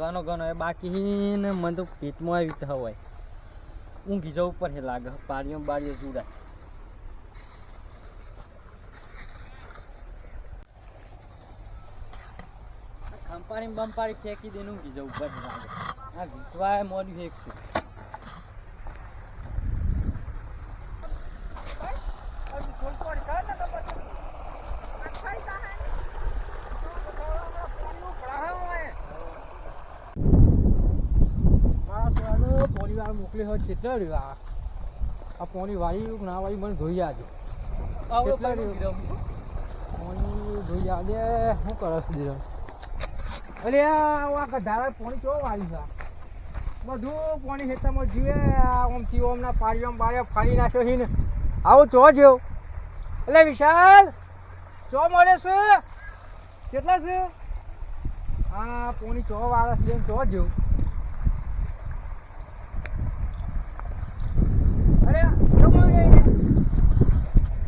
ઘણો ઘણો એ બાકી ને મને તો પેટમાં આવી તો હોય ઊંઘી જવું પડે લાગે પાડીઓ બારીઓ જોડાય ખંપાણી બંપાણી ફેંકી દઈને ઊંઘી જવું પડે લાગે આ વિકવાય મોડું એક છે મોકલી હોય કેટલા રહ્યું આ પોણી વાળી ના વાળી મને ધોઈ આજે કેટલા રહ્યું પોણી ધોઈ આજે શું કરસ દીધો અરે આ ગધારા પોણી કેવો વાળી છે બધું પોણી ખેતરમાં જીવે આમથી ઓમના પાડીઓ બાળ્યા ફાડી નાખ્યો છે ને આવું ચો જેવ એટલે વિશાલ ચો મળે છે કેટલા છે હા પોણી ચો વાળા છે ચો જેવું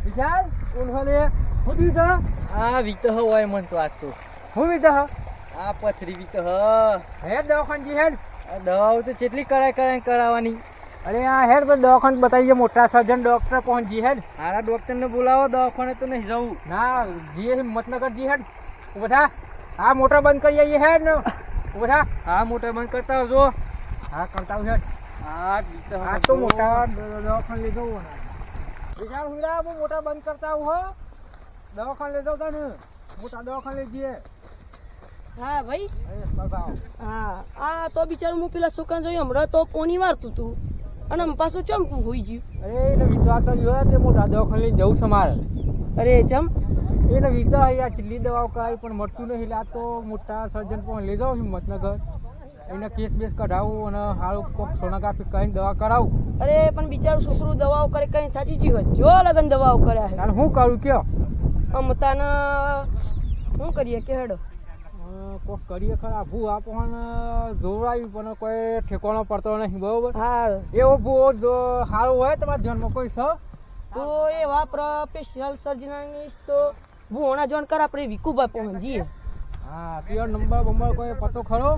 વિશાલ ઉન્હોને હું દીધો આ વિતહ હોય મન તો આજ તો હું વિતહ આ પથરી વિતહ હેડ દવાખાન હેડ દવાઓ તો કેટલી કરાવવાની અરે આ હેડ પર દવાખાન બતાવીએ મોટા સર્જન ડોક્ટર પહોંચી હેડ હારા ડોક્ટરને બોલાવો દવાખાને તો નહીં જવું ના જી હિંમતનગર જી હેડ બધા હા મોટર બંધ કરી આવીએ હેડ ને બધા હા મોટર બંધ કરતા આવજો હા કરતા આવ હેડ હા તો મોટા દવાખાને લઈ જવું વિશાલ હુરા હું મોટા બંધ કરતા આવું હો દવાખાને લઈ જાઉં તને મોટા દવાખાને લઈ જઈએ હા ભાઈ હા આ તો બિચારું હું પેલા સુકાન જોયું હમણાં તો પોની વારતું તું અને પાછું ચમ હોઈ ગયું અરે એને વિશ્વાસ જોયા તે મોટા દવાખાને લઈને જવું છે મારે અરે ચમ એને વિશ્વાસ યાર ચીલી દવાઓ કરાવી પણ મળતું નહીં એટલે આ તો મોટા સર્જન પણ લઈ જાઉં હિંમતનગર એને કેસ બેસ કઢાવું અને હારું કોક સોનોગ્રાફી કરીને દવા કરાવું અરે પણ બિચારું છોકરું દવાઓ કરે કઈ થાકી ગયું હોય જો લગન દવાઓ કર્યા છે હું કરું કયો અમતાને શું કરીએ કે હેડો કોક કરીએ ખરા ભૂ આપણને જોવડાવ્યું પણ કોઈ ઠેકાણો પડતો નહીં બરોબર હા એવો ભૂ સારું હોય તમારા ધ્યાનમાં કોઈ છે તો એવા પ્રોફેશનલ સર્જનાનિસ્ટ તો ભૂણા જોણ કર આપણે વિકુભાઈ પહોંચીએ હા તેનો નંબર બંબર કોઈ પતો ખરો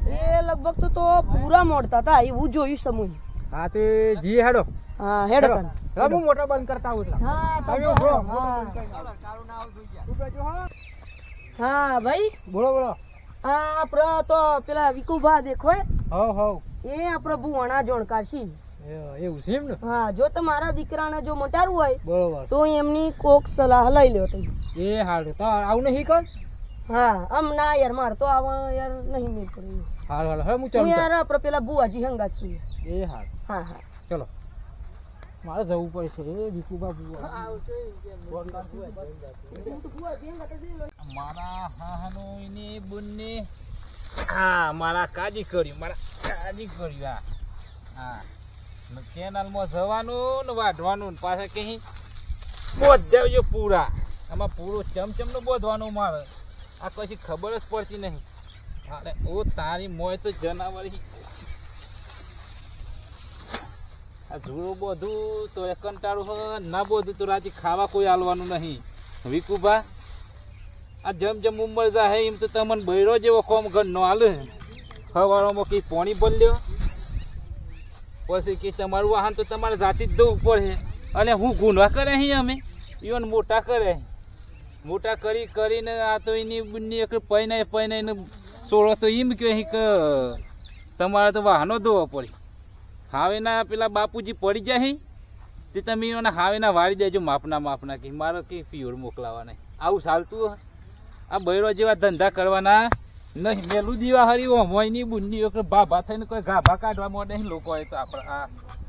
એ લગભગ તો પૂરા મોડતા હતા એવું જોયું સમૂહ હા તે જી હેડો હા હેડો હું મોટર બંધ કરતા આવું હા ભાઈ બોલો બોલો હા આપડે તો પેલા વિકુભા દેખો હવ એ આપડે ભુવાણા જોણકાર છે એવું છે એમ ને હા જો તમારા દીકરાને જો મટારવું હોય બરોબર તો એમની કોક સલાહ લઈ લ્યો તમે એ હારું તો આવું નહીં કર હા આમ ના યાર માર તો આવા યાર નહીં મેળ પડે હારું હવે હું ચાલુ યાર આપણે પેલા બુવાજી હંગાત છીએ એ હારું હા હા ચલો મારે જવું પડશે એ વિકુબા બુવા મારા હાહનો એને બંને હા મારા કાજી કર્યું હા કેનાલમાં જવાનું ને વાઢવાનું પાછા કहीं બોધ દેવજો પૂરા આમાં પૂરો ચમચમનો બોધવાનું મારે આ કશી ખબર જ પડતી નહીં અરે ઓ તારી મોય તો જનાવરી આ જુડો બધું તો એ કંટાળું હોય ના બધું તો રાજી ખાવા કોઈ આલવાનું નહીં વિકુભા આ જમ ઉંમર જાય એમ તો તમને બૈરો જેવો કોમ ઘર નો હાલે ખવારોમાં કંઈ પાણી બદલ્યો પછી કે તમારું વાહન તો તમારે જાતિ જ જવું પડે અને હું ગુનવા કરે અહીં અમે ઈવન મોટા કરીને આ તો એની બંને એક પૈને સોળો તો એમ કહે કે તમારે તો વાહનો ધોવા પડે હાવેના પેલા બાપુજી પડી જાય તે તમે એને હાવેના વાળી દેજો માપના કે મારે કંઈ ફીવર મોકલાવા નહીં આવું ચાલતું આ બૈરો જેવા ધંધા કરવાના નહીં મેલું દીવા હરી મોયની બુનની ભાભા થઈને કોઈ ગાભા કાઢવા માંડે નહીં લોકો હોય તો આપણે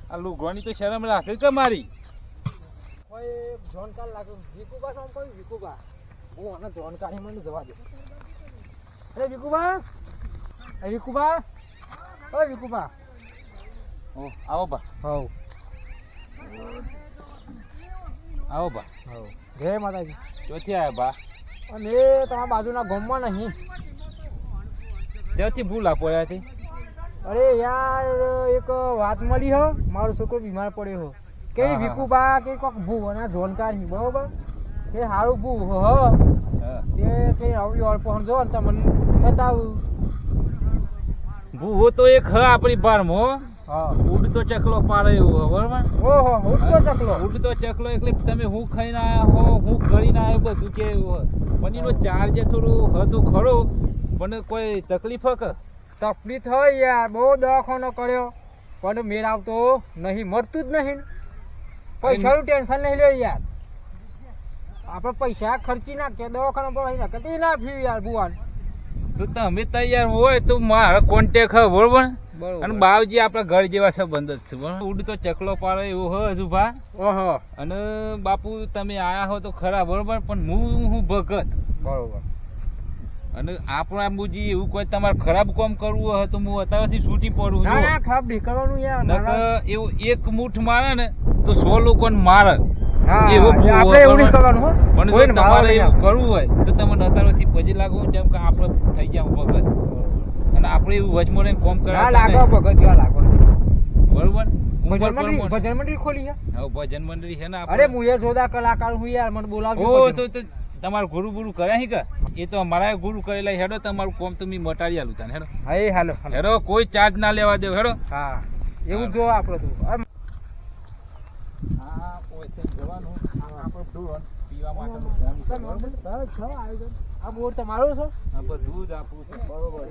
આ લુગવાની તો શરમ રાખે કે મારી કોઈ જોનકાર લાગે વિકુબા નામ કોઈ વિકુબા હું આને જોનકારી મને જવા દે અરે વિકુબા ઓય વિકુબા ઓ આવો બા હવ આવો બા હવ જય માતાજી ચોથી આવ્યા બા અને તમારા બાજુના ગામમાં નહીં ત્યાંથી ભૂલા પડ્યા હતી અરે યાર એક વાત મળી હો મારો છોકરો બીમાર પડ્યો હો કે વિકુબા કે કોક ભૂવાના જોનકારી બરોબર કે સારું ભૂ હો તે કે આવી ઓળપણ જો ને તમને બતાવું ભૂવો તો એક હ આપણી બારમાં હા ઉડતો ચકલો પાડે એવું હે, બરોબર. ઓહો ઉડતો ચકલો ઉડતો ચકલો એટલે તમે હું ખાઈને આયા હો, હું કરીને આવ્યો, બધું કે એવું હે. પણ એનો ચાર્જ થોડું હતું ખરો, પણ કોઈ તકલીફ હે કે? તકલીફ હોય યાર, બહુ દવાખાનો કર્યો પણ મેળ આવતો નહીં, મળતું જ નહીં. પૈસાનું ટેન્શન નહીં લે યાર, આપણે પૈસા ખર્ચી નાખીએ દવાખાનો પર નાખે ના ફી યાર ભુવાન. તો તમે તૈયાર હોય તો મારા કોન્ટેક હે, બરોબર. અને બરોબર. બાવજી આપણા ઘર જેવા સંબંધ જ છે, બરોબર. ઉડતો ચકલો પાડે એવું હે હજુ ભા. ઓહો અને બાપુ તમે આયા હો તો ખરા, બરોબર, પણ હું ભગત. બરોબર. અને આપણા બુજી એવું કોઈ તમારે ખરાબ કામ કરવું હોય તો હું અત્યારથી છૂટી પડું ના છું. ના ખરાબ નહીં કરવાનું યાર. નકર એવું એક મૂઠ મારે ને તો 100 લોકોને મારે. હા, એવું બહુ આપણે એવું નહીં બરોબર. કરવાનું હો. પણ જો કોઈને તમારે મારવાનું એવું નહીં. કરવું હોય તો તમને અત્યારથી પજી લાગવું, જેમ કે આપણે થઈ ગયા ભગત. અને આપણે એવું વચમાં રહીને કામ ના કરાવતા લાગો નહીં. ભગત જેવા લાગો. બરોબર. ઉંમર ભજન મંડળી પ્રમાણે. ભજન મંડળી ખોલી છે. હવે ભજન મંડળી છે ને અરે આપણે. હું એ જોરદાર કલાકાર હું યાર, મને બોલાવજો. ઓ ભજન. તો તમારું ગુરુ ગુરુ કર્યા હી કે? એ તો અમારા ગુરુ કરેલા. હેડો તમારું કોમ તો મેં મટાડી આલું તને. હેડો હા એ હાલો હાલો. હેડો, કોઈ ચાર્જ ના લેવા દેવ. હેડો. હા એવું જો આપણે તો હા, ઓયથી જવાનું. આપણે દૂધ પીવા માટેનું પાણી છે, બરોબર? આ બોર તમારો છે. આ બધું જ આપણું છે, બરોબર.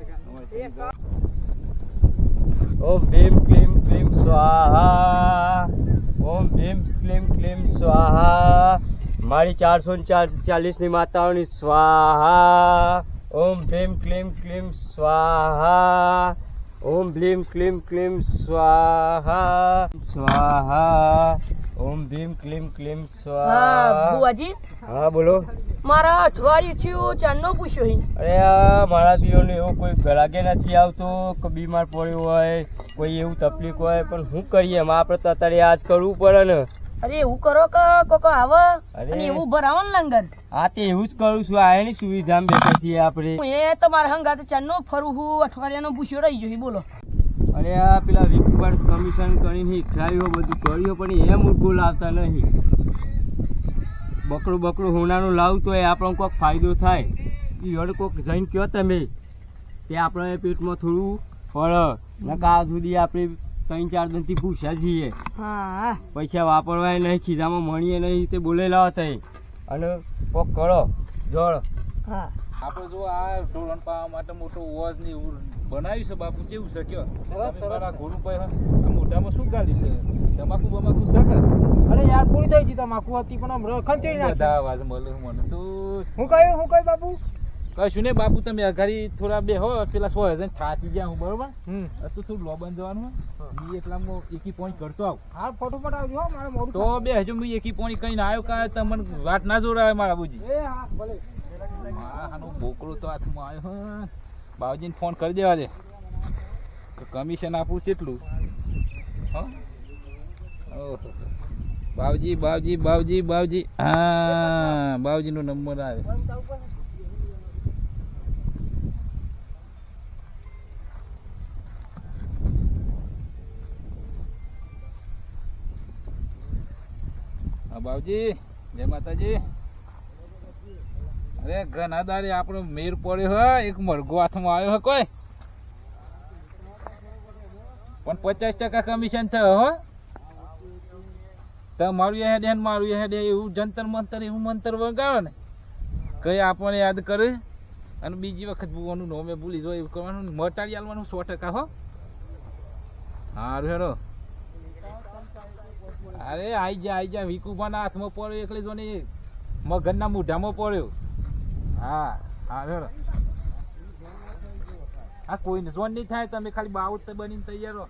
ઓમ ભીમ ક્લીમ ક્લીમ સ્વાહા, ઓમ ભીમ ક્લીમ ક્લીમ સ્વાહા, મારી 440 ની માતાઓની સ્વાહા, ઓમ ભીમ ક્લીમ ક્લીમ સ્વાહા, ઓમ ભીમ ક્લીમ ક્લીમ સ્વાહા સ્વાહા, ઓમ ભીમ ક્લીમ ક્લીમ હા સ્વાહા. બુવાજી, હા બોલો. મારા અઠવાડિયું થયું ચાંદનો પૂછ્યો હી. અરે આ મારા દીવોને એવું કોઈ ઘરાકે નથી આવતો કે બીમાર પડ્યો હોય, કોઈ એવું તકલીફ હોય, પણ શું કરીએ, એમાં આપણે તો અત્યારે આજ કરવું પડે ને. અરે એવું કરો કે કોકો આવે અરે. અને એવું ભરાવો ને લંગર. હા તે એવું જ કરું છું, આ એની સુવિધામાં બેઠા છીએ આપણે. હું એ તમારા હંગાતે ચાંદનો ફરું હું અઠવાડિયાનો પૂછ્યો રહી ગયો બોલો. અરે આ પેલા રિપોર્ટ કમિશન કરીને ઈખરાયો બધું કર્યો, પણ એ મૂર્ખો લાવતા નહીં. બકરું હોનાનું લાવું તો એ આપણને કોઈક ફાયદો થાય. એ હળ કોઈક જઈને કહો તમે તે આપણે પેટમાં થોડું ફળ નકા આ સુધી આપણે 3-4 દિનથી પૂછ્યા છીએ. હા પૈસા વાપરવાય નહીં, ખીજામાં મળીએ નહીં, તે બોલેલા હતા. અને કોક કરો જળ. હા આપણે જો આ ઢોરણ પાવા માટે મોટો વોઝ ને એવું બનાવ્યું છે બાપુ, કેવું છે કયો? તમે મારા ગુરુભાઈ આ મોઢામાં શું ગાલ્યું છે? તમાકુ બમાકુ છે કે? અરે યાર પૂરી થઈ ગઈ તમાકુ હતી પણ આમ ખંચાઈ નાખી. બધા અવાજ મળે મને તો. હું કહ્યું બાપુ. કશું ને બાપુ, તમે અઘાડી થોડા બે હો પેલા 100 હજાર થાકી ગયા હું, બરોબર. તો થોડું લોબન જવાનું હોય એટલામાં એકી પોઈન્ટ કરતો આવ. હા ફટોફટ આવજો હો, મારે મોડું તો બે હજુ હું એકી પોઈન્ટ કહીને આવ્યો કાં તમને વાત ના જોડાવે મારા બુજી. એ હા ભલે. આનો બોકડો તો હાથમાં આવ્યો હે. બાવજીને ફોન કરી દેવા દે તો કમિશન આપું કેટલું. હા ઓહો, બાવજી. હા બાવજીનો નંબર આવે. હા બાવજી, જય માતાજી. અરે ઘણા દાડે આપણો મેર પડ્યો હોય, એક મરઘો હાથમાં આવ્યો હોય કોઈ, પણ 50% કમિશન થયો હો. મારું હેડે એવું જંતર મંતર એવું મંતર વગાડો ને કઈ આપણને યાદ કરે. અને બીજી વખત ભૂવાનું નોમે ભૂલી જાય એવું કરવાનું, મટાડી આલવાનું 100% હો. સારું હેડો. અરે આઈ જા વિકુભાના હાથમાં પડ્યો એટલે જો ને મગનના મૂઢામાં પડ્યો. હા હેડો. આ કોઈને જોન નહીં થાય, તમે ખાલી બાવત બનીને તૈયાર રહો.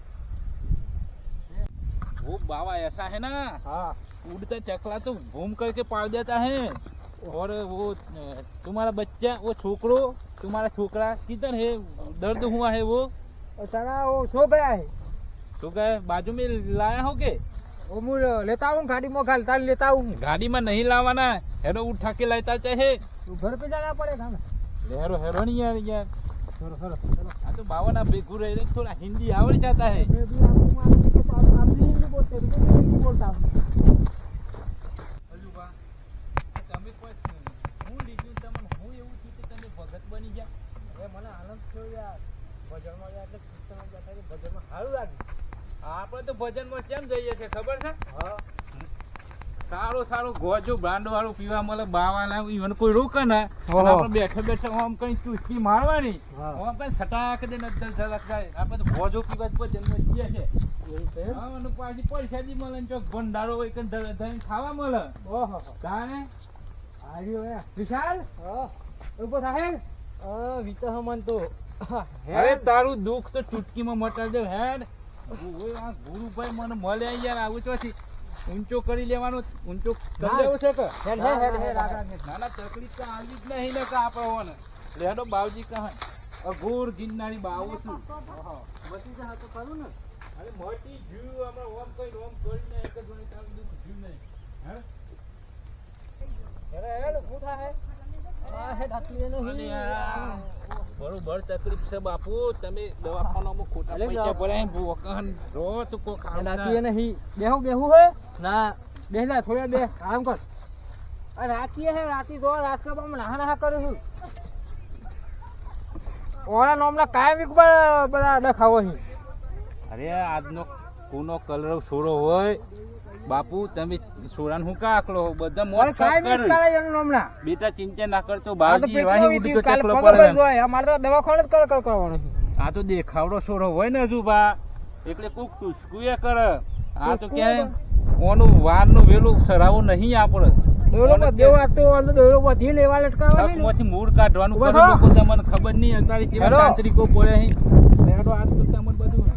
वो बाबा ऐसा है ना, हाँ उड़ता चकला तो घूम करके पाल देता है. और वो तुम्हारा बच्चा, वो छोकरो, तुम्हारा छोकरा किधर है? दर्द हुआ है वो साला वो सो गया है. तो गए बाजू में लाया हो के? वो मुझे लेता हूँ गाड़ी में घालता लेता हूँ. गाड़ी में नहीं लावाना, हेरो उठा के लाता चाहे. तो घर पे जाना पड़ेगा ना. हेरो नहीं यार. चलो हाँ तो बाबा ना बेगू रहे, थोड़ा हिंदी आवड़ जाता है. मैं भी आपको मालूम है कि आप भी हिंदी बोलते हैं, मैं भी हिंदी बोलता हूँ. તમે કોઈ હું લીધું તમને હું એવું થયું કે તમે ભગત બની ગયા? અરે મને આનંદ થયો યાર, ભજનમાં યાર એટલે કીર્તનમાં બેઠા છે, ભજનમાં સારું લાગ્યું. આપણે તો ભજનમાં કેમ જઈએ છે ખબર છે? હા સારું ગોજો બ્રાન્ડ વાળું પીવા મળે, બાવા લાવ ઈવન કોઈ રોકે ને, ઓહો. અને આપણે બેઠા આમ કઈ ચુસ્કી મારવાની, હા. આમ કઈ સટાક દે નદ્દલ ઝલક જાય. આપણે તો ગોજો પીવા જ ભજનમાં જઈએ છે. એવું છે એમ? હા, અને પાછી પૈસા દી મળે ને ચોક ભંડારો હોય કે ધઈને ખાવા મળે. ઓહો તારે આવ્યો હે. વિશાલ, હા ઉભો થાય વિતો મન તો અરે તારું દુઃખ તો ચૂટકીમાં મટાડી દે હેડ. ઓય આ ગુરુભાઈ મને મળ્યા યાર, આવું ચોથી ઊંચો કરી લેવાનો, ઊંચો કરી લેવો છે કે હેડ હેડ હેડ આગળ ના ના તકલીફ તો આવી જ નહીં ને કે આપણે હોને લેડો બાવજી કહે અઘોર ગિરનારી બાવો છું. બધી તો હતો કરું ને. અરે મોટી જીવ આપણે ઓમ કઈ ઓમ કરીને એક જ ગણી તારું દુઃખ જીવ નહીં. હે હેડ હેડ ઉભો થાય. આ હેડ હાથી એનો અરે આ બરોબર તકલીફ છે બાપુ, તમે દવાખાનામાં ખોટા અરે પૈસા બાપ. ભરાય ભોકન રો તો કો રાતી એને હી બેહું હે ના બેહલા થોડા બે આરામ કર. આ રાતી હે રાતી તો રાજકાબામાં નાહા કરું છું. ઓલા નોમના કાયમ એક બધા ડખાવો છે. અરે આજનો કોનો કલર સોરો હોય બાપુ, તમે સોરાન હું કા આકલો બધા મોત ઓય કાયમ કર કરે એનું નોમના. બેટા ચિંતા ના કરતો આ તો બાવજી વાહી પેટનો ઉડી તો કાલ ચકલો પગર પડે. જોય અમારે તો દવાખાને જ કર કરવાનો છે. આ તો દેખાવડો સોરો હોય ને હજુ બા, એટલે કોક ટુસકુએ કરે. આ તો ક્યાંય ઓનું વારનું વેલું સરાવું નહીં આપણે. દોડો દેવ આ તો અંદર દોડો બધી લેવા લટકાવવાની ને. ઠકમાંથી મૂળ કાઢવાનું ઉભા કરે થો. લોકો, તમને ખબર નહીં અત્યારે કેવા હેલો. તાંત્રિકો પડે અહીં. લેડો આજ તો તમને બધું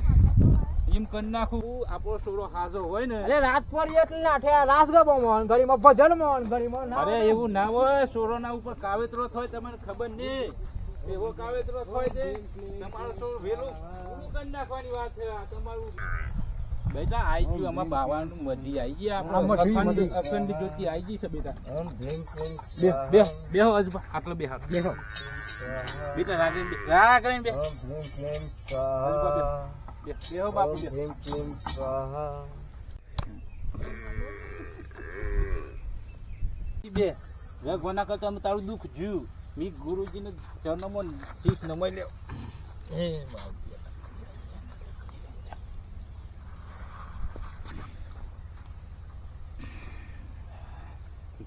એમ કરી નાખું. આપણો સોરો હાજો હોય ને, અરે રાત પર એટલે નાઠે આ રાસ ગવામાં ઘડીમાં ભજનમાં ઘડીમાં ના અરે એવું ના હોય. સોરોના ઉપર કાવેતરો થાય તમને ખબર નહીં. એવો કાવેતરો થાય છે તમારો સોરો વેલું પૂરું કરી નાખવાની વાત છે. આ તમારું બેટા આઈ ગયું, આમાં બાવાનું મધી આઈ ગઈ, આ મધી, આપણે અખંડ જ્યોતિ આઈ ગઈ છે બેટા. બે બેહો અજબા, આટલો બે હાથ બેસો. બેટા રાગ કરીને બે બેહો બાપુ બે. બે હવે ગોના કરતા અમે તારું દુઃખ જોયું. મી ગુરુજીને ચરણોમાં શીશ નમાઈ લ્યો.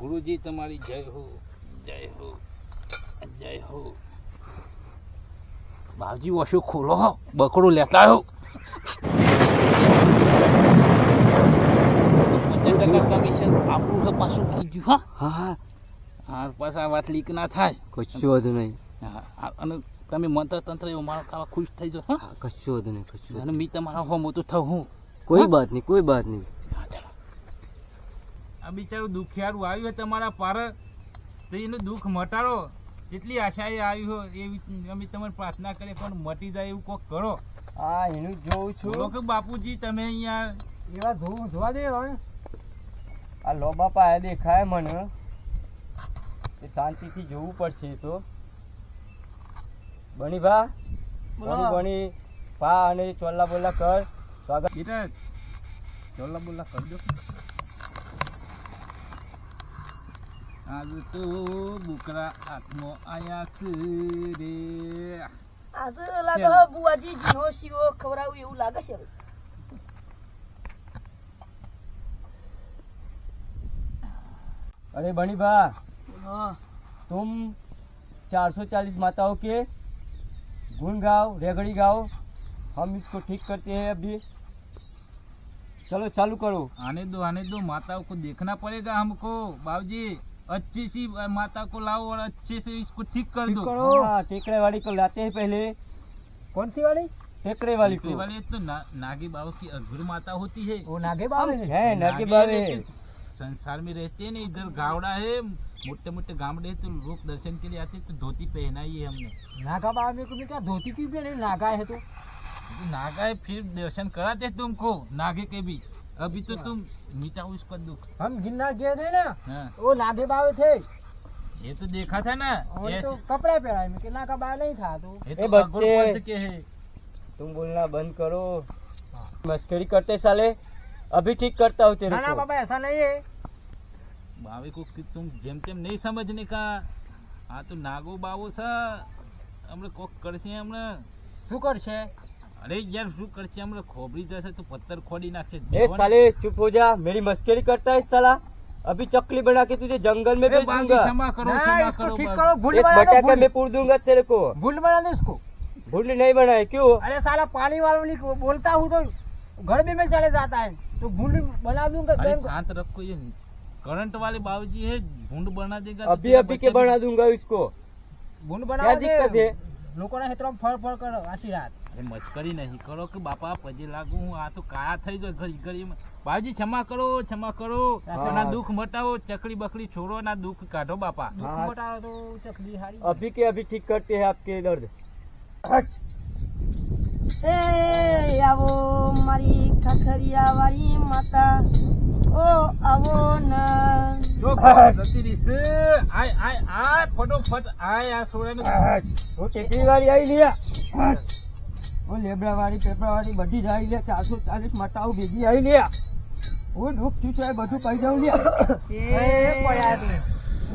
ગુરુજી તમારી જય હો, જય હો, જય હો. બાવજી ઓછું ખોલો, બકડું લેતા આવ્યો. 50% કમિશન આપણું છે પાછું થઈ ગયું. હા હા હા પાછા આ વાત લીક ના થાય. કશું વધુ નહીં. હા, અને તમે મંત્ર તંત્ર એવું મારો ખાવા ખુશ થઈ જાઓ. હા, કશું વધુ નહીં. કશું અને મી તમારા હો મોટું થવું હું. કોઈ બાત નહીં. કોઈ બાત નહીં. હા, ચાલો. આ બિચારું દુખિયારું આવ્યું છે તમારા પાર, તો એનું દુઃખ મટાડો. જેટલી આશાએ આવ્યું હોય એવી અમે તમને પ્રાર્થના કરીએ, પણ મટી જાય એવું કોક કરો. હા એનું જોઉં છું. બોલો કે બાપુજી તમે અહીંયા એવા જોવા દે હવે. આ લોબા પાયા દેખાય મને, એ શાંતિથી જોવું પડશે. એ તો બની ભા બની ભા અને ચોલ્લા બોલ્લા કર સ્વાગત. બેટા ચોલા બોલા કરી દો. આજ તો બુકરા હાથમાં આયા છે રે. આ તો લાગે હવે બુઆજી જીવો શીવો ખવડાવું એવું લાગે છે. अरे बनी भा હા तुम 440 माताओं के गुण गाओ, रेगड़ी गाओ, हम इसको ठीक करते हैं अभी. चलो चालू करो. आने दो माताओं को देखना पड़ेगा हमको बाबूजी. अच्छी सी माता को लाओ और अच्छे से इसको ठीक कर दो. हाँ, टेकड़े वाली को लाते हैं पहले. कौन सी वाली? टेकड़े वाली टेकड़ी को. वाली तो नागी बाबू की अघोर माता होती है. वो नागे बाबे है। है नागे नागी बाबे है, है. संसार में रहते हैं ना, इधर गावड़ा है, मोटे मोटे गामड़े, तो लोग दर्शन के लिए आते हैं, तो धोती पहनाई है हमने. नागा बाबे को भी क्या धोती क्यों पहने? नागा है तो नागा है, फिर दर्शन कराते हैं तुमको नागे के भी. अभी तो तुम मिटाओ इसका दुख. हम गिरनार गए थे ना, हाँ, वो नागे बाबे थे. ये तो देखा था ना. और ये तो कपड़े पहनाए में कि नागा बाबा नहीं था तो ये ए तो अघोर बच्चे. पंथ के है. तुम बोलना बंद करो. मस्करी करते साले. अभी ठीक करता हूँ तेरे ना ना को. बाबा ऐसा नहीं है. भावे को कि तुम जेम तेम नहीं समझने का. हाँ तो नागो बावो सा हमने कोक करશે हमने. શું કરશે? અરે યાર શું કરશે હમણાં ખોબરી જશે તો પથ્થર ખોડી नाखશે ए साले चुप हो जा, मेरी मस्करी करता है साला। अभी चकली बना के तुझे जंगल में भेज दूंगा। क्षमा करो ना, क्षमा इसको करो ठीक बस। करो, भूल एक बना दो, बटाका भूल। मैं पूर दूंगा तेरे को। भूल बना दो इसको। भूल नहीं बनाए क्यों? अरे साला पानी वालों नहीं बोलता हूँ तो घर में चले जाता है, तो भूल बना दूंगा। अरे शांत रखो, ये करंट वाले बाबूजी है, भूंड बना देगा तो अभी तेरा अभी बच्चा के भी- बना दूंगा इसको। ભૂંડ क्या બનાવો दिक्कत है? લોકોના હેતરો ફળ ફળ કરો આશી રાત। અરે મસ્કરી નહીં કરો કે બાપા પજે લાગુ હું આ તો કાળા થઈ જાય ઘડી ઘડીમાં બાબુજી क्षमा करो हाँ। ના દુઃખ મટાવો ચકલી બકલી છોડો ના દુઃખ કાઢો બાપા દુઃખ हाँ। મટાડો તો ચકલી હારી। अभी के अभी ठीक करते हैं आपके दर्द। એ આવો મારી ખખરિયા વાળી માતા ઓ આવો ને જો જતી રહી છે આય આય આય ફટોફટ આય આ છોડે वो टेकरी वाली आई लिया, वो लेबड़ा वाली पेपरा वाली बड़ी आई लिया, 440 मटाऊ भेजी आई लिया। वो दुख चूचो है बधु कही जाऊं लिया। એ પડ્યા છે।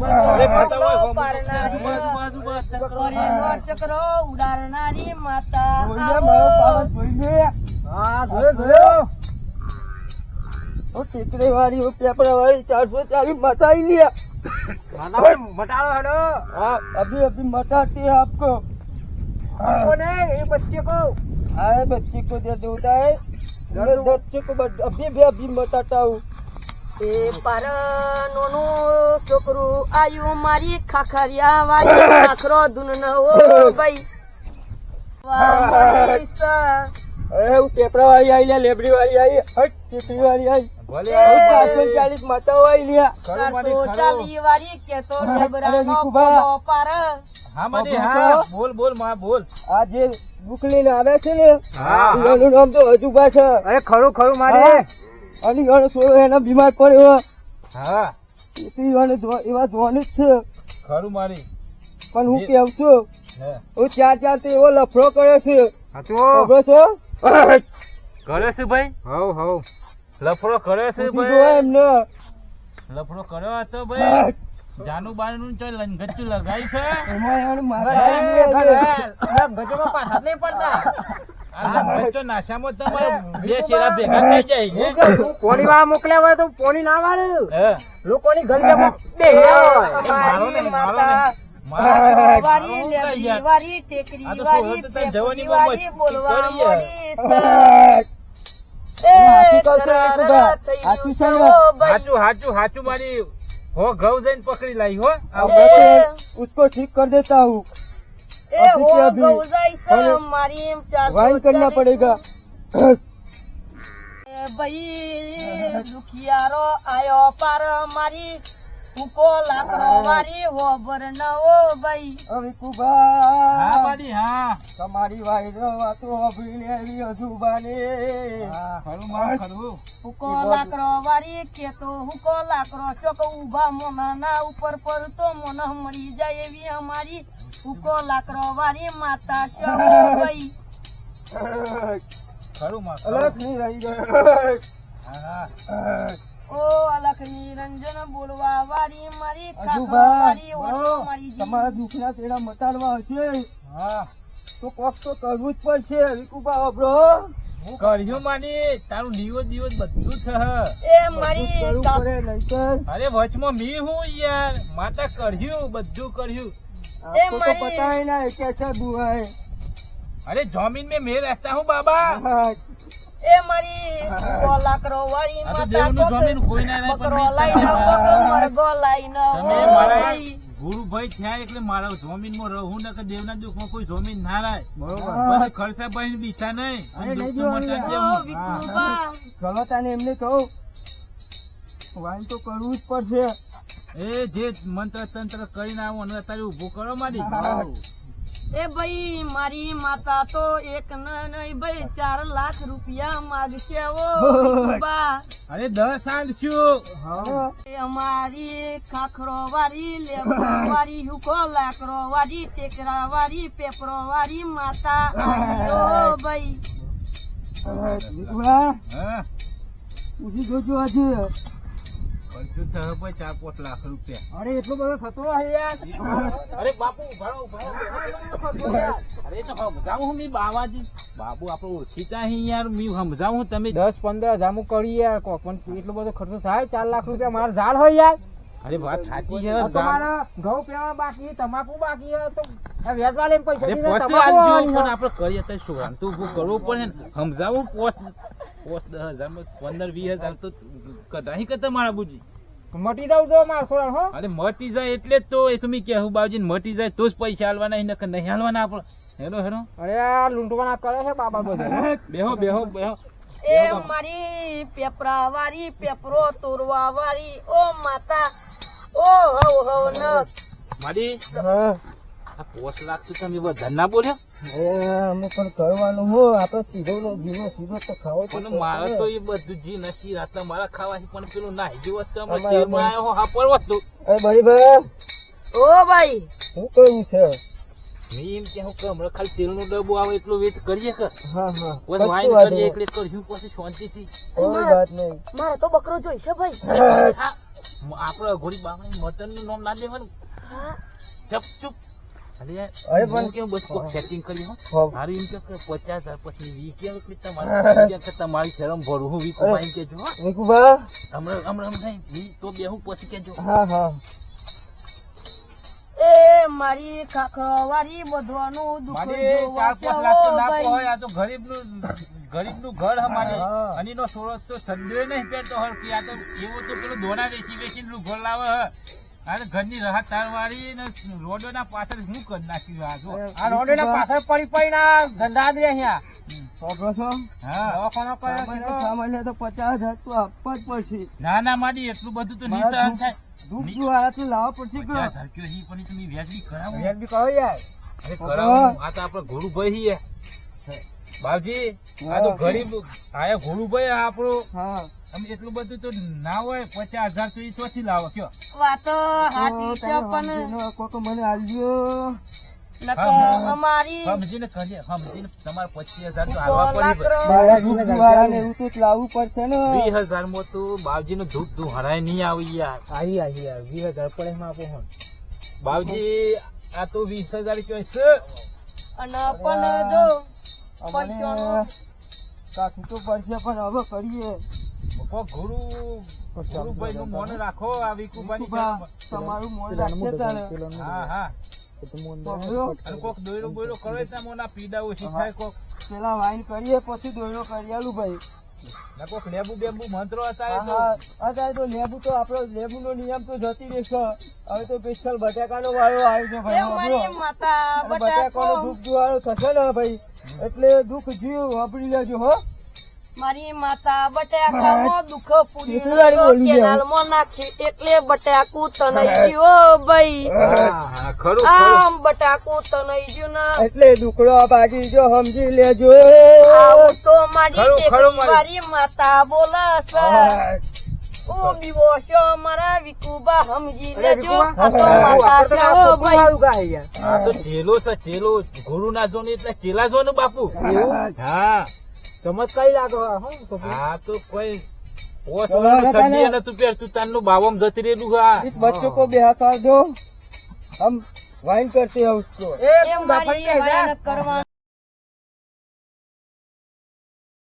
અરે માતા હોય, પારનારી બાજુ બસ પરિનો ચક્રો ઉડાડનારી માતા જોઈ લે આવો. મારો પાવર જોઈ લે। હા જોયો જોયો। वो टेकरी वाली वो पेपरा वाली 440 मटा आई लिया। મટાડો હેડો। हाँ अभी अभी मटाते हैं आपको। કોને એ બચ્ચે કો आए बच्चे को दे देता है, मेरे बच्चे को अभी भी अभी मटाता हूँ। એ પારનોનું છોકરું આયુ મારી ખાખરિયા વાળી ખાખરો ધૂન ઓ ભાઈ વાહ મારી સા अरे वो पेपरा वाली आई लिया, लेबड़ी वाली आई, हट टेकरी वाली आई, ભલે 440 मटाऊ आई लिया। 440 વાળી કે તો અરે લેબરાનો દીકુભા. પોદો પાર હા મારી હા બોલ બોલ માં બોલ આ જે બુક લઈને આવે છે ને, હા, હા. એનું નામ તો અજુબા છે। અરે ખરું ખરું મારે। હા. અને એનો છોડો એનો બીમાર પડ્યો, હા તેથી એને એવા ધોવાની જ છે। ખરું મારી પણ હું કેવું છું, હે હું ચાર તો એવો લફડો કર્યો છે, હા તો ખબર છો? કરે છે ભાઈ હવ હવ લફડો કરે છે પૂછી જોવો ભાઈ એમને। લફડો કર્યો હતો ભાઈ જાનું બાનું ચોય લંગચ્ચું લગાઈ છે એમાં એને મારા ગજોમાં પાછા જ નહીં પડતા। આ લંગચ્ચો નાશામાં તમારે બે શેરા ભેગા થઈ જાય ને પોણી વાળા મોકલ્યા હોય તો પોણી ના વાળે હે લોકોની ગલીમાં બે મારો ને, મારો ને. મારી વાળી મારો લેબડી યાર. વાળી ટેકરી આ તો વાળી છોડો તો તને જવાની પેપરી વાળી મસ્તી બોલવા કરી યાર. મોડી સા. એ હાચું કહું છું, કરાર દીકુભા. થયું હાચું છે ને? છો ભાઈ. હાચું હાચું હાચું મારી હો ઘઉં જઈને પકડી લાવી હો अब वैसे उसको ठीक कर देता हूँ, એ અભી હો કે અભી. ગૌજાઈ છે અને મારી એમ 440 वाइन करना पड़ेगा। એ ભાઈ દુખિયારો આયો પાર મારી ઉકો લાકડો વાળી હોબર ન ઓ ભાઈ હવે હા કુબા મારી હા તમારી વાયરો વાતો અભીને એવી અજુબાને। ખરું માં ખરું હુકો લાકડો વાળી કે તો હુકો લાકડો ચોક ઉભા મોના ના ઉપર પર તો મોના મરી જાય એવી અમારી હુકો લાકડો વાળી માતા છે ઓ ભાઈ ખરું માં અલગ નહીં રહી ગયો। હા ઓ અલખ નિરંજન બોલવા વાળી મારી ખાખરો અજુબા વાળી ઓટો મારી જી. તમારા દુખના તેડા મટાડવા હશે હા તો કોક તો કરવું જ પડશે। વિકુબા અબરો કર્યું માની તારું દિવસ દિવસ બધું છે એ મારી કરવું સા- પડે નહીંતર અરે વચમાં મી હું યાર માતા કર્યું બધું કર્યું आपको तो मारी- पता ही ना है कैसा बुआ है। अरे जमीन में मैं रहता हूँ बाबा हाँ, એ મારી હુકો લાકડો વાળી આ તો માતા દેવનું કોક જમીન કોઈ ના રહે પણ બકરો મેં લાઈને તમારા- કોક મરઘો લાઈને તમે ઓ મારા ભાઈ. ગુરુભાઈ થયા એટલે મારા જમીનમાં રહું ને કે દેવના દુઃખમાં કોઈ જમીન ના રહે બરોબર। પછી ખર્ચા ભાઈ બીતા નહીં અરે અને નહીં દુઃખ તો જોવાનું. મટાડી ઓ દેવું. વિકુબા ચલો તને એમને કહું વાઈન તો કરવું જ પડશે। એ જે મંત્ર તંત્ર કરીને આવો અને અત્યારે ઉભો કરો મારી એ ભાઈ મારી માતા તો એક નહીં ભાઈ 4 લાખ રૂપિયા માગશે ઓ વિકુબા. અરે 10 આંધશું हाँ, એ અમારી ખાખરો વાળી લેબડો વાળી હુકો લાકડો વાળી ટેકરા વાળી પેપરો વાળી માતા આવી ઓ ભાઈ વિકુબા હા પૂછી જોજો આજે ખર્ચું થયો ભાઈ 4-5 લાખ રૂપિયા. અરે એટલો બધો થતો હશે યાર. અરે બાપુ ઉભારો. અરે તો સમજાવું હું મી બાવાજી. બાપુ આપણે ઓળખીતા હી યાર, મી સમજાવું તમે. 10-15 હજાર કરી યાર કોક, પણ એટલો બધો ખર્ચો થાય? 4 લાખ રૂપિયા મારા ઝાડ હોય યાર. અરે વાત સાચી છે. તમારા ઘઉં પીવા બાકી, તમાકુ બાકી હોય તો આ વેચવા લઈને પૈસા અરે દીધા, પછી તમાકુ આલજો, આવવાની પણ છે. આપણે કરીએ તો શું આમ તો ઊભું કરવું પડે ને. સમજાવું 5-10 હજાર 15-20 હજાર તો કઢાઈ કે તમારા બુજી. મટી જાવ તો મારા છોરા હો. અરે મટી જાય એટલે જ તો એ તમે કહેવું બાબુજી, મટી જાય તો જ પૈસા હાલવાના, નકર નહીં હાલવાના આપણે. હેલો અરે આ લૂંટવાના કરે છે બાબા બધા. બેહો. એ મારી પેપરા વાળી પેપરો તોરવા વાળી ઓ માતા ઓ હવ હવ ન મારી આ 5 લાખ તો તમે વધારે ના બોલ્યો. અમે પણ કરવાનું હો, આપણે સીધો તો ખાવો પણ મારે તો એ બધું જી નથી રાતના મારા ખાવાથી, પણ પેલું નાહી જેવો તો અમે તેલમાં આવ્યો હો, હા પરવો તો બરાબર. ઓ ભાઈ શું કહ્યું છે? મેં એમ કે હું હમણાં ખાલી તેલનો ડબ્બો આવે એટલું વેચ કરીએ કે હા પછી વાઈન કરીએ એટલે કર્યું પછી શાંતિથી. કોઈ વાત નહીં. મારે તો બકરો જોઈશે ભાઈ. આપણે ઘોડી બાબાની મટન નું નામ ના દેવાનું. ચૂપ. અરે અરે પણ કેવું બસ સેટિંગ કરી હો. મારું એમ કે 50,000 પછી 20 એટલે તમારી શરમ ભરું હું વીકુ ભાઈ કેજો હો. વિકુભા. હમણાં નહીં તો બેહું પછી કેજો. હા. એ મારી ખાખરો વાળી બધવાનું દુઃખ મારે જોવા 4-5 લાખ તો ના ભાઈ. હોય. આ તો ગરીબનું ઘર અમારે. અને એનો સોળો તો સદ્યો નહીં પહેરતો હર કે આ તો એવો તો પેલો દોરા વેચીને ઘર લાવે હ. અરે ઘરની રાહત તારવાળી ને રોડોના પાછળ હું કરી નાખ્યું આ જો. આ રોડના પાછળ પડી ના ધંધા દે અહીંયા. હા દવાખાનો કર્યો સામાન્ય તો 50,000 તો આપવા જ પડશે. ના મારી એટલું બધું તો નહીં સહન થાય. દુઃખ હારાથી લાવવા પડશે કે 50,000 કયો હી પણ તમે વ્યાજબી કરાવો. વ્યાજબી કહો યાર. અરે કરાવો. આ તો આપણે ઘોડુભાઈ હી બાપજી. આ તો ગરીબ આયા ઘોડુભાઈ આપણો. હા. અમે એટલું બધું તો ના હોય. 50,000 તો એ ચોથી લાવો કયો. વાતો હાચી છે પણ કોક મને આલ્યો. નકર અમારી સમજીને કરીએ. સમજીને તમારે 25,000 તો સો આવવા લાખ પડે. મારા દુઃખવાળાને એવું તો લાવવું પડશે ને. 20,000 માં તો બાપજી નું ધૂપ હરાય નહીં આવી યાર. આવી યાર 20,000 પડે એમાં આપો ફોન. બાપજી આ તો 20,000 કયો છે. અને પણ જો અમને કાઠું તો પડશે પણ હવે કરીએ. ગુરુભાઈ નું મોન રાખો. આ વિકુભાઈ તમારું મોન રાખશે તારે. હા અને કોક દોયરો બોયરો કરો એટલે મોના પીડા ઓછી થાય. કોક પેલા વાઈન કરીએ પછી દોયરો કરી આલું ભાઈ. ના કોક લેબુ બેબુ મંત્રો હતા અત્યારે તો લેબુ તો આપણો લેબુ નો નિયમ તો જતી રહેશે. હવે તો સ્પેશિયલ બટાકાનો વાળો આવ્યો છે એ મારી માતા બટાકાનો બટાકો દુઃખ જુવાળો થશે ને ભાઈ, એટલે દુઃખ જીવ વાપરી લેજો હો. મારી માતા બટાકામાં દુઃખ પૂરી કેટલી વાર બોલી ગયા? કેનાલમાં નાખી એટલે બટાકું તનાઈ ગયું ભાઈ. ખરું આમ બટાકું તનાઈ ગયું ને એટલે દુકડો ભાગી જો સમજી લેજો. આવું તો મારી ખરું, ટેકરી મારી. મારી માતા બોલે છે. ઓ બીવોશો મારા વિકુબા સમજી લેજો. આ તો માતા છે હો ભાઈ. આ તો ચેલો છે ચેલો. ગુરુ ના જો ને એટલે ચેલા જો ને બાપુ. હા ચમત્કારી લાગો. હા તો કોઈ સબ્જી નતું પહેરતું તારનું બાવમ જતી રહેલું. હા इस बच्चों को बेहार कर दो, हम वाइन करते हैं उसको. એ મારી વાયન કરવા